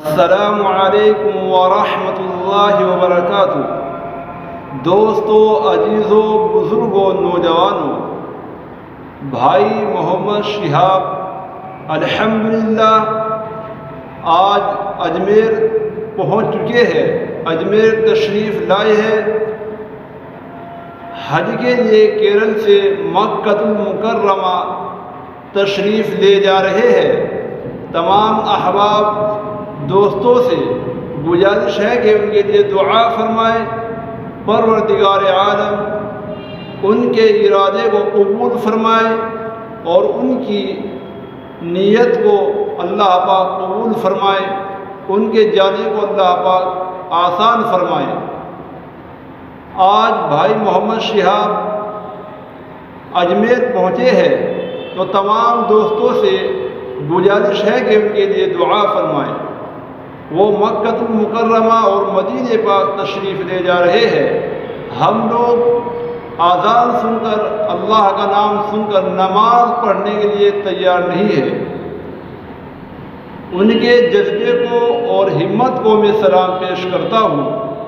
السلام علیکم ورحمۃ اللہ وبرکاتہ۔ دوستو، عزیزو، بزرگوں، نوجوانوں، بھائی محمد شہاب الحمدللہ آج اجمیر پہنچ چکے ہیں، اجمیر تشریف لائے ہیں۔ حج کے لیے کیرل سے مکہ المکرمہ تشریف لے جا رہے ہیں۔ تمام احباب دوستوں سے گزارش ہے کہ ان کے لیے دعا فرمائیں، پروردگار عالم ان کے ارادے کو قبول فرمائے اور ان کی نیت کو اللہ پاک قبول فرمائے، ان کے جانے کو اللہ پاک آسان فرمائے۔ آج بھائی محمد شہاب اجمیر پہنچے ہیں تو تمام دوستوں سے گزارش ہے کہ ان کے لیے دعا فرمائیں۔ وہ مکہ المکرمہ اور مدینہ پاک تشریف لے جا رہے ہیں۔ ہم لوگ اذان سن کر، اللہ کا نام سن کر نماز پڑھنے کے لیے تیار نہیں ہے۔ ان کے جذبے کو اور ہمت کو میں سلام پیش کرتا ہوں۔